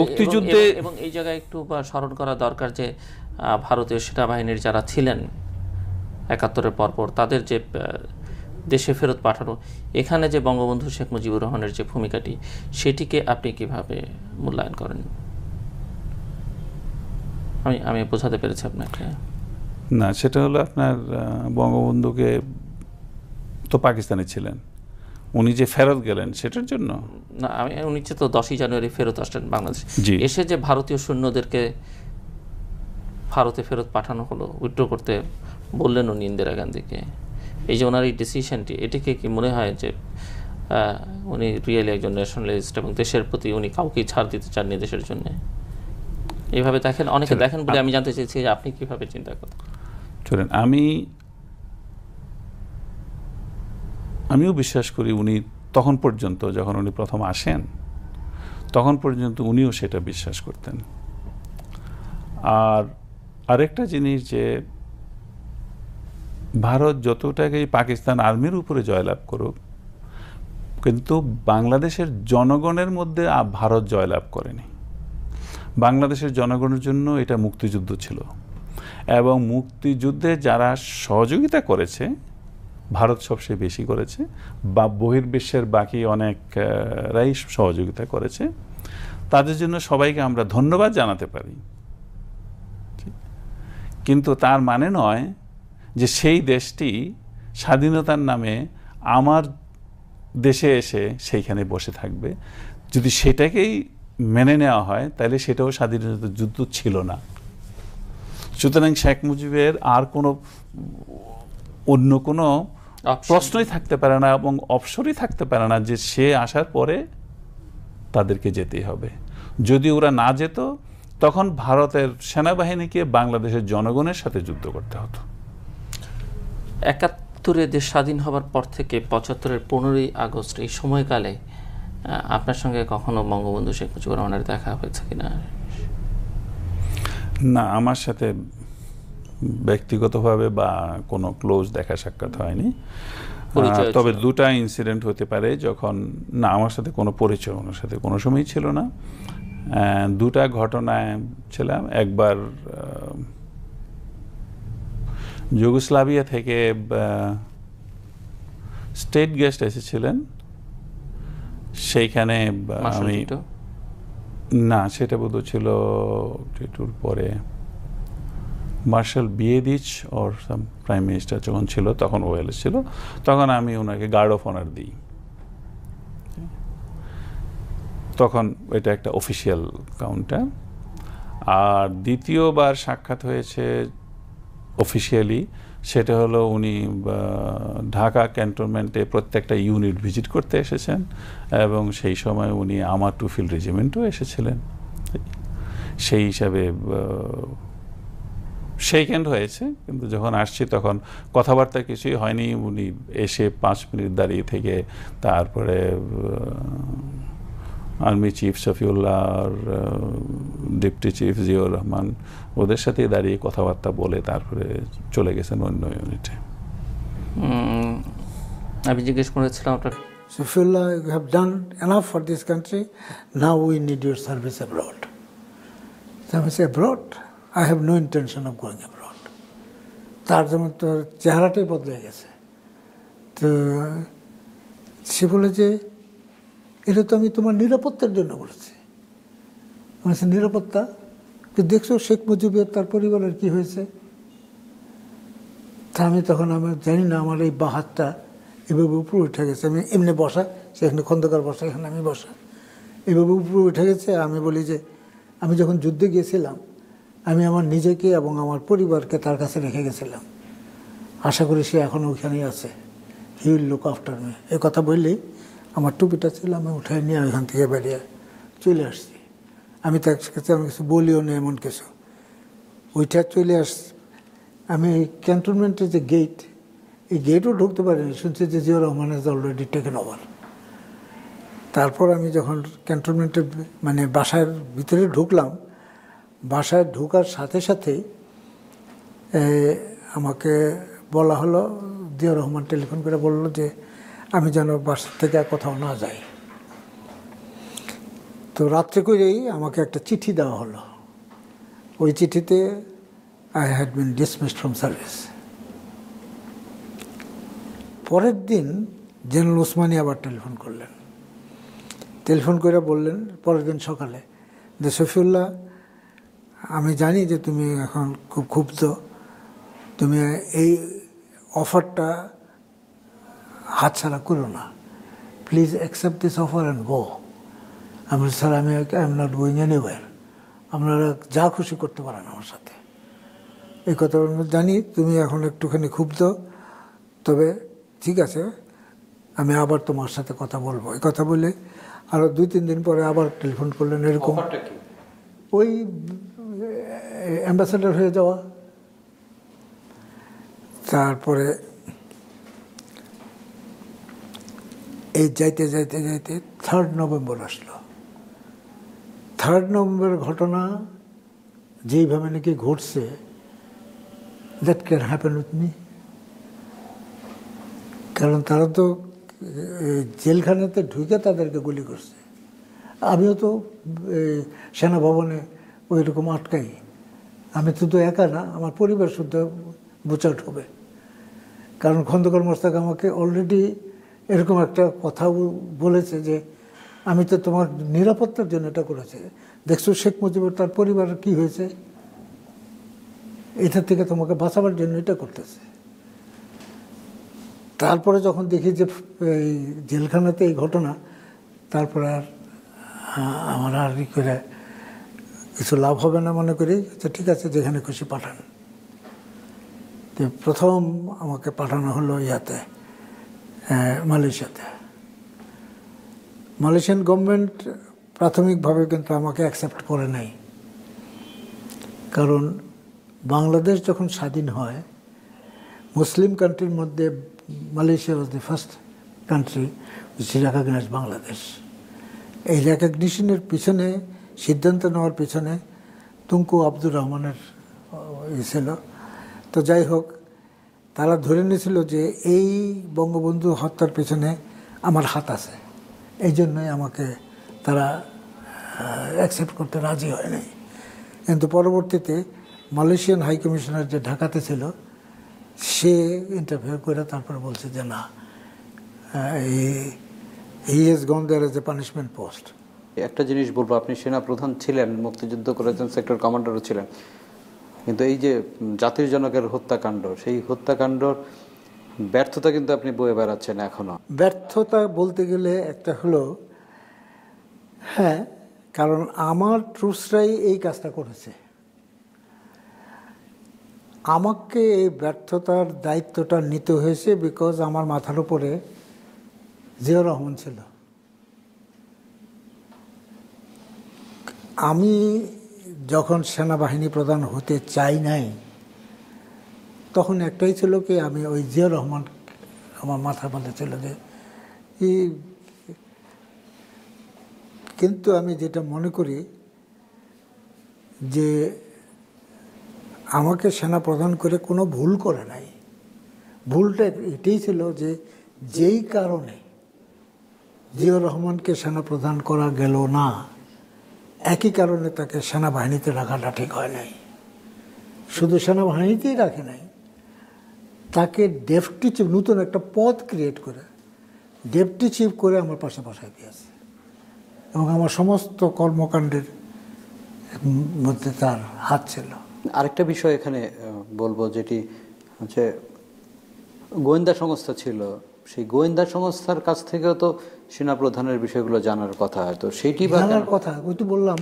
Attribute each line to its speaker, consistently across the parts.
Speaker 1: মুক্তিযুদ্ধে
Speaker 2: এবং এই জায়গায় একটু স্মরণ করা দরকার যে ভারতীয় সেনাবাহিনীর যারা ছিলেন ৭১-এর পরপর তাদের যে দেশে ফেরত পাঠানো, এখানে যে বঙ্গবন্ধু শেখ মুজিবুর রহমানের যে ভূমিকাটি, সেটিকে আপনি কিভাবে মূল্যায়ন করেন? আমি বোঝাতে পেরেছি আপনাকে?
Speaker 1: না, সেটা হলো আপনার বঙ্গবন্ধুকে তো পাকিস্তানে ছিলেন, উনি যে ফেরত গেলেন সেটার জন্য
Speaker 2: না, উনি তো 10ই জানুয়ারি ফেরত আসলেন বাংলাদেশ, এসে যে ভারতীয় সৈন্যদেরকে ভারতে ফেরত পাঠানো হলো, উইথড্র করতে বললেন উনি ইন্দিরা গান্ধীকে, এই যে ওনার এই ডিসিশনটি, এটিকে কি মনে হয় যে উনি রিয়েলি একজন ন্যাশনালিস্ট এবং দেশের প্রতি উনি কাউকেই ছাড় দিতে চাননি দেশের জন্য? এইভাবে দেখেন, অনেকে দেখেন বলে আমি জানতে চাইছি যে আপনি কিভাবে চিন্তা করেন?
Speaker 1: চলেন, আমিও বিশ্বাস করি উনি তখন পর্যন্ত, যখন উনি প্রথম আসেন তখন পর্যন্ত উনিও সেটা বিশ্বাস করতেন। আর আরেকটা জিনিস যে ভারত যতটাই পাকিস্তান আর্মির উপরে জয়লাভ করুক, কিন্তু বাংলাদেশের জনগণের মধ্যে ভারত জয়লাভ করেনি। বাংলাদেশের জনগণের জন্য এটা মুক্তিযুদ্ধ ছিল, এবং মুক্তিযুদ্ধে যারা সহযোগিতা করেছে ভারত সবচেয়ে বেশি করেছে, বা বহির্বিশ্বের বাকি অনেকরাই সহযোগিতা করেছে। তাদের জন্য সবাইকে আমরা ধন্যবাদ জানাতে পারি, কিন্তু তার মানে নয় যে সেই দেশটি স্বাধীনতার নামে আমার দেশে এসে সেইখানে বসে থাকবে। যদি সেটাকেই মেনে নেওয়া হয় তাহলে সেটাও স্বাধীনতা যুদ্ধ ছিল না। সুতরাং শেখ মুজিবের আর অন্য কোনো প্রশ্নই থাকতে পারে না এবং অপশনই থাকতে পারে না যে সে আসার পরে তাদেরকে যেতেই হবে। যদি ওরা না যেত তখন ভারতের সেনাবাহিনীকে বাংলাদেশের জনগণের সাথে যুদ্ধ করতে হতো।
Speaker 2: ৭১-এ দেশ স্বাধীন হবার পর থেকে ৭৫-এর 15ই আগস্ট এই সময়কালে আপনার সঙ্গে কখনো বঙ্গবন্ধু শেখ মুজিবুর রহমানের দেখা হয়েছে কিনা?
Speaker 1: না, আমার সাথে ব্যক্তিগতভাবে বা কোনো ক্লোজ দেখা সাক্ষাৎ হয়নি। তবে দুটা ইনসিডেন্ট হতে পারে যখন, না, আমার সাথে কোনো পরিচয় ওনার সাথে কোনো সময়ই ছিল না। দুটা ঘটনায় ছিলাম। একবার যুগোস্লাভিয়া থেকে স্টেট গেস্ট এসেছিলেন, সেইখানে আমি, না সেটা বোধহয় ছিল টিটুর পরে মার্শাল বিয়েদিচ ওর প্রাইম মিনিস্টার যখন ছিল, তখন ও এসেছিল, তখন আমি ওনাকে গার্ড অফ অনার দিই। তখন এটা একটা অফিসিয়াল কাউন্টার। আর দ্বিতীয়বার সাক্ষাৎ হয়েছে অফিসিয়ালি, সেটা হলো উনি ঢাকা ক্যান্টনমেন্টে প্রত্যেকটা ইউনিট ভিজিট করতে এসেছেন, এবং সেই সময় উনি আমার 2 ফিল্ড রেজিমেন্টও এসেছিলেন। সেই হিসাবে শেক হ্যান্ড হয়েছে, কিন্তু যখন আসছি তখন কথাবার্তা কিছুই হয়নি। উনি এসে 5 মিনিট দাঁড়িয়ে থেকে তারপরে আর্মি চিফ শফিউল্লাহ আর ডেপুটি চিফ জিয়াউর রহমান ওদের সাথে দাঁড়িয়ে কথাবার্তা বলে তারপরে চলে গেছেন অন্য ইউনিটে।
Speaker 2: আমি জিজ্ঞেস করেছিলাম আপনার,
Speaker 3: Safullah, you have done enough for this country, now we need your service abroad. So I say, abroad? I have no intention of going abroad. তার যেমন তো চেহারাটাই বদলে গেছে। তো সে বলে যে এটা তো আমি তোমার নিরাপত্তার জন্য বলেছি। বলেছে নিরাপত্তা? তো দেখছো শেখ মুজিবের তার পরিবারের কি হয়েছে? তা আমি তখন জানি না, আমার এই বাঁ হাতটা এভাবে উপরে উঠে গেছে। আমি এমনি বসা, সেখানে খন্দকার বসা, এখানে আমি বসা, এভাবে উপরে উঠে গেছে। আমি বলি যে আমি যখন যুদ্ধে গিয়েছিলাম আমি আমার নিজেকে এবং আমার পরিবারকে তার কাছে রেখে গেছিলাম। আশা করি সে এখন ওইখানেই আছে। He will look after me. এই কথা বললেই আমার টুপিটা ছিল, আমি উঠাই নিয়ে ওইখান থেকে বেরিয়ে চলে আসছি। আমি তার কাছে আমি কিছু বলিও না, এমন কিছু। ওইটা চলে আসছি। আমি এই ক্যান্টনমেন্টের যে গেট, এই গেটও ঢুকতে পারিনি, শুনছি যে Ziaur Rahman is already taken over. তারপর আমি যখন ক্যান্টনমেন্টের মানে বাসার ভিতরে ঢুকলাম, বাসায় ঢোকার সাথে সাথেই আমাকে বলা হলো, জিয়াউর রহমান টেলিফোন করে বলল যে আমি যেন বাসা থেকে কোথাও না যাই। তো তো রাত্রে করেই আমাকে একটা চিঠি দেওয়া হলো। ওই চিঠিতে I had been dismissed from service. পরের দিন জেনারেল ওসমানী আবার টেলিফোন করলেন। টেলিফোন করে বললেন পরের দিন সকালে যে শফিউল্লাহ, আমি জানি যে তুমি এখন খুব ক্ষুব্ধ, তুমি এই অফারটা হাতছাড়া করো না, please accept this offer and go. আমি sir I am not going anywhere, আপনারা যা খুশি করতে পারেন আমার সাথে। এই কথা জানি তুমি এখন একটুখানি ক্ষুব্ধ, তবে ঠিক আছে, আমি আবার তোমার সাথে কথা বলবো। এই কথা বলে আরও 2-3 দিন পরে আবার টেলিফোন করলেন এরকম, ওই অ্যাম্বাসেডর হয়ে যাওয়া। তারপরে এই যাইতে যাইতে যাইতে 3 নভেম্বর আসলো। 3 নভেম্বরের ঘটনা যেইভাবে নাকি ঘটছে, that can happen with me. কারণ তারা তো জেলখানাতে ঢুকে তাদেরকে গুলি করছে, আমিও তো সেনা ভবনে ওই রকম আটকাই। আমি তো একা না, আমার পরিবার শুদ্ধ বোচাট হবে। কারণ খন্দকার মোশতাক আমাকে অলরেডি এরকম একটা কথা বলেছে যে আমি তো তোমার নিরাপত্তার জন্য এটা করেছি, দেখছো শেখ মুজিবুর তার পরিবারের কি হয়েছে, এটা থেকে তোমাকে বাঁচাবার জন্য এটা করতেছে। তারপরে যখন দেখি যে এই জেলখানাতে এই ঘটনা, তারপরে আর আমার আর ই করে কিছু লাভ হবে না মনে করি, যে ঠিক আছে যেখানে খুশি পাঠান। তো প্রথম আমাকে পাঠানো হলো ইয়াতে, মালয়েশিয়াতে। মালয়েশিয়ান গভর্নমেন্ট প্রাথমিকভাবে কিন্তু আমাকে অ্যাকসেপ্ট করে নাই, কারণ বাংলাদেশ যখন স্বাধীন হয়, মুসলিম কান্ট্রির মধ্যে Malaysia was the first country which recognise Bangladesh. এই রেকগনিশনের পিছনে, সিদ্ধান্ত নেওয়ার পিছনে তুঙ্কু আব্দুর রহমানের ছিল। তো যাই হোক, তারা ধরে নিয়েছিল যে এই বঙ্গবন্ধু হত্যার পিছনে আমার হাত আছে, এই জন্যই আমাকে তারা অ্যাকসেপ্ট করতে রাজি হয় নাই। কিন্তু পরবর্তীতে মালয়েশিয়ান হাই কমিশনার যে ঢাকাতে ছিল, সে ইন্টারভিউ করে তারপরে বলছে যে না, he has gone there as a punishment post.
Speaker 4: একটা জিনিস বলবো, আপনি সেনা প্রধান ছিলেন, মুক্তিযুদ্ধ করেছেন, সেক্টর কমান্ডারও ছিলেন, কিন্তু এই যে জাতির জনকের হত্যাকাণ্ড, সেই হত্যাকাণ্ডর ব্যর্থতা কিন্তু আপনি বয়ে বেড়াচ্ছেন এখনো।
Speaker 3: ব্যর্থতা বলতে গেলে একটা হলো, হ্যাঁ, কারণ আমার ট্রুপসরাই এই কাজটা করেছে। আমাকে এই ব্যর্থতার দায়িত্বটা নিতে হয়েছে বিকজ আমার মাথার উপরে জিয়াউর রহমান ছিল। আমি যখন সেনাবাহিনী প্রধান হতে চাই নাই, তখন একটাই ছিল কি, আমি ওই জিয়াউর রহমান আমার মাথার মধ্যে ছিল যে কিন্তু আমি যেটা মনে করি যে আমাকে সেনা প্রধান করে কোনো ভুল করে নাই। ভুলটা এটাই ছিল যে যেই কারণে জিয়াউর রহমানকে সেনা প্রধান করা গেল না, একই কারণে তাকে সেনাবাহিনীতে রাখাটা ঠিক হয় নাই। শুধু সেনাবাহিনীতেই রাখে নাই, তাকে ডেপুটি চিফ, নতুন একটা পদ ক্রিয়েট করে ডেপুটি চিফ করে আমার পাশে বসাই দিয়েছে, এবং আমার সমস্ত কর্মকাণ্ডের মধ্যে তার হাত ছিল।
Speaker 4: আরেকটা বিষয় এখানে বলবো, যেটি হচ্ছে গোয়েন্দা সংস্থা ছিল, সেই গোয়েন্দা সংস্থার কাছ থেকেও তো সেনাপ্রধানের বিষয়গুলো জানার কথা, তো সেইটি
Speaker 3: জানার কথা। ওই তো বললাম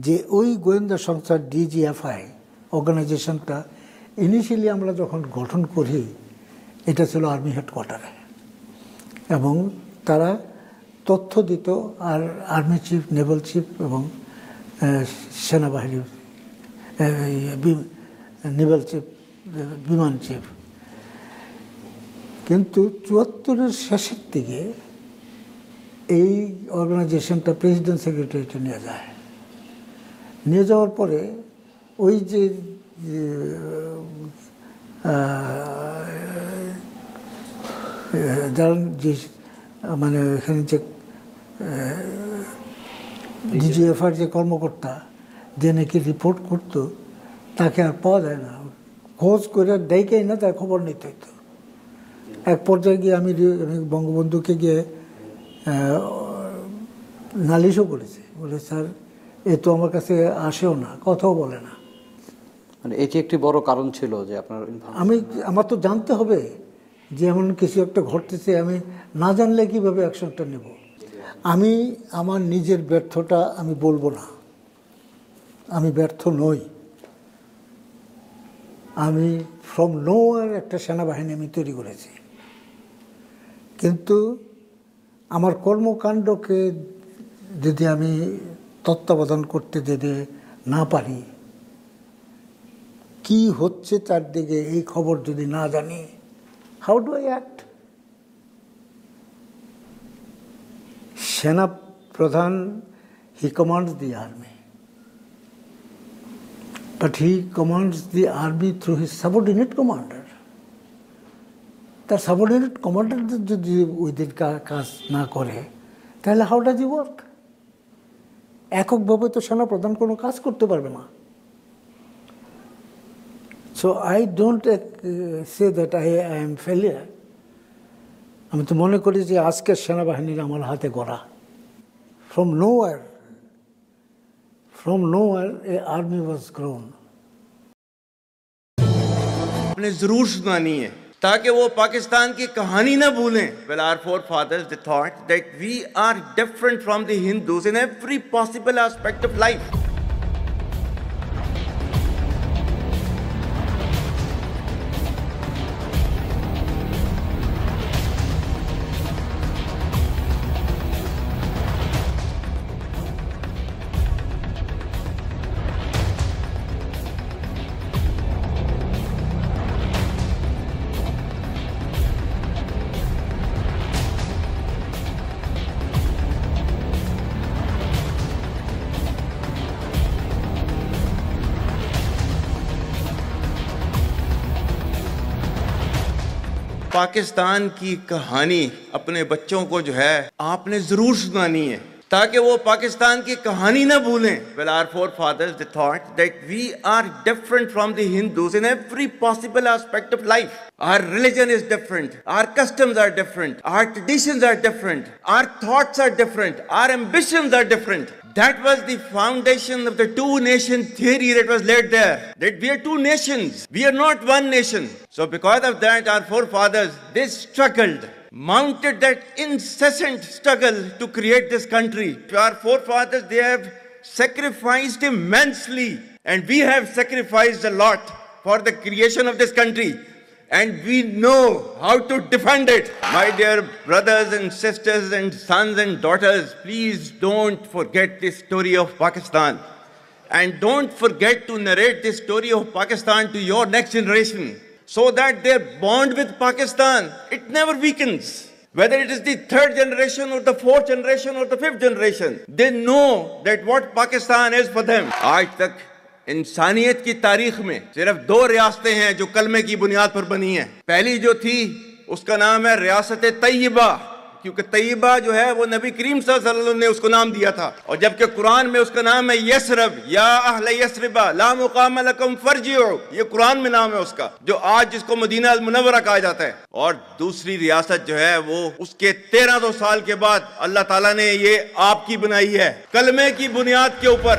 Speaker 3: যে ওই গোয়েন্দা সংস্থা ডিজিএফআই অর্গানাইজেশনটা ইনিশিয়ালি আমরা যখন গঠন করি, এটা ছিল আর্মি হেডকোয়ার্টারে, এবং তারা তথ্য দিত আর আর্মি চিফ, নেভাল চিফ এবং সেনাবাহিনীর নেভাল চিফ, বিমান চিফ। কিন্তু 74-এর শেষের দিকে এই অর্গানাইজেশনটা প্রেসিডেন্ট সেক্রেটারিতে নিয়ে যায়। নিয়ে যাওয়ার পরে ওই যে যারা যে মানে এখানে যে ডিজিএফআর যে কর্মকর্তা যে নাকি রিপোর্ট করতো তাকে আর পাওয়া যায় না, খোঁজ করে ডেকেই না, তার খবর নিতে হইতো। এক পর্যায়ে গিয়ে আমি বঙ্গবন্ধুকে গিয়ে নালিশও করেছি, বলে স্যার এ তো আমার কাছে আসেও না, কথাও বলে না।
Speaker 4: মানে এটি একটি বড় কারণ ছিল যে আপনার
Speaker 3: আমার তো জানতে হবে যে এমন কিছু একটা ঘটতেছে, আমি না জানলে কীভাবে অ্যাকশনটা নেব। আমি আমার নিজের ব্যর্থটা আমি বলবো না, আমি ব্যর্থ নই। আমি ফ্রম নোয়ার একটা সেনাবাহিনী আমি তৈরি করেছি, কিন্তু আমার কর্মকাণ্ডকে যদি আমি তত্ত্বাবধান করতে যদি না পারি, কি হচ্ছে চারদিকে এই খবর যদি না জানি, হাউ ডু আই অ্যাক্ট? সেনা প্রধান, he commands the army, but he commands the army through his subordinate commander. তার সাবঅর্ডিনেট কমান্ডার যদি ওই দিন কাজ না করে তাহলে হাউ ডাজ হি ওয়ার্ক? এককভাবে তো সেনা প্রধান কোনো কাজ করতে পারবে না। So I don't say that I am failure. আমি তো মনে করি যে আজকের সেনাবাহিনীর আমার হাতে গড়া। From nowhere a army was grown.
Speaker 5: आपने जरूर सुनानी है ताकि वो पाकिस्तान की कहानी ना भूलें. Well, our forefathers they thought that we are different from the Hindus in every possible aspect of life. Pakistan की कहानी अपने बच्चों को जो है आपने जरूर सुनानी है ताकि वो पाकिस्तान की कहानी ना भूलें. Well, our forefathers they thought that we are different from the Hindus in every possible aspect of life. Our religion is different, our customs are different, our traditions are different, our thoughts are different, our ambitions are different. That was the foundation of the two-nation theory that was laid there. That we are two nations. We are not one nation. So because of that, our forefathers, they struggled, mounted that incessant struggle to create this country. Our forefathers, they have sacrificed immensely. And we have sacrificed a lot for the creation of this country. And we know how to defend it. My dear brothers and sisters and sons and daughters, please don't forget this story of Pakistan. And don't forget to narrate this story of Pakistan to your next generation, so that their bond with Pakistan, it never weakens. Whether it is the third generation or the fourth generation or the fifth generation, they know that what Pakistan is for them. आज तक इंसानियत की तारीख में सिर्फ 2 रियासतें हैं जो कलमे की बुनियाद पर बनी हैं. पहली जो थी उसका नाम है रियासत तैयबा, क्योंकि तैयबा जो है वो नबी करीम सल्लल्लाहु अलैहि वसल्लम ने उसको नाम दिया था. और जबकि कुरान में उसका नाम है यसरब, या अहले यसरिबा ला मुकाम लकुम फरजिउ, ये कुरान में नाम है उसका, जो आज जिसको मदीना अल मुनव्वरा कहा जाता है. और दूसरी रियासत जो है वो उसके 1300 साल के बाद अल्लाह ताला ने ये आपकी बनाई है कलमे की बुनियाद के ऊपर.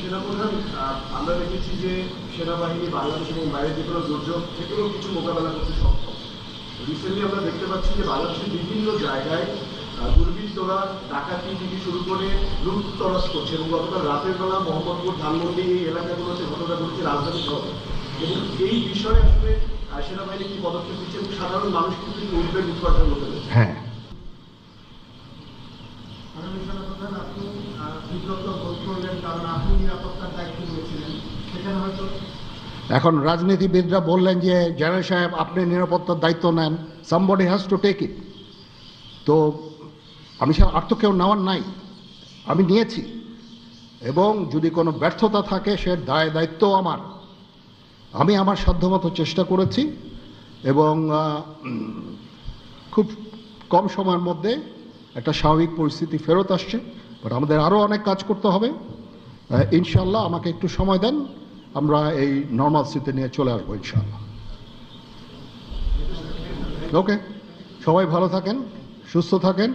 Speaker 6: সেনাপ্রধান, আমরা দেখেছি যে সেনাবাহিনী বাংলাদেশ এবং বাইরে যে কোনো দুর্যোগ থেকেও কিছু মোকাবেলা করতে সক্ষম. রিসেন্টলি আমরা দেখতে পাচ্ছি যে বাংলাদেশের বিভিন্ন জায়গায় দুর্বৃত্তরা ডাকাতি থেকে শুরু করে লুটতরাজ করছে, এবং গতকাল রাতের বেলা মোহাম্মদপুর, ধানমন্ডি এই এলাকাগুলোতে ঘটনা ঘটেছে রাজধানী শহরে. এবং এই বিষয়ে আসলে সেনাবাহিনী কি পদক্ষেপ নিচ্ছে এবং সাধারণ মানুষ কিন্তু উদ্বেগ উৎপাদন হতে পারে? হ্যাঁ, আপনি বিব্রত বোধ করলেন কারণ আপনি নিরাপত্তার দায়িত্ব নিয়েছিলেন, সেখানে হয়তো এখন রাজনীতিবিদরা বললেন যে জেনারেল সাহেব আপনি নিরাপত্তার দায়িত্ব নেন, somebody has to take it. তো আমি আর তো কেউ নেওয়ার নাই, আমি নিয়েছি, এবং যদি কোনো ব্যর্থতা থাকে সে দায়িত্ব আমার. আমি আমার সাধ্যমতো চেষ্টা করেছি এবং খুব কম সময়ের মধ্যে
Speaker 7: একটা স্বাভাবিক পরিস্থিতি ফেরত আসছে, বাট আমাদের আরও অনেক কাজ করতে হবে। ইনশাল্লাহ আমাকে একটু সময় দেন, আমরা এই নর্মালসিতে নিয়ে চলে আসবো ইনশাল্লাহ। ওকে, সবাই ভালো থাকেন, সুস্থ থাকেন।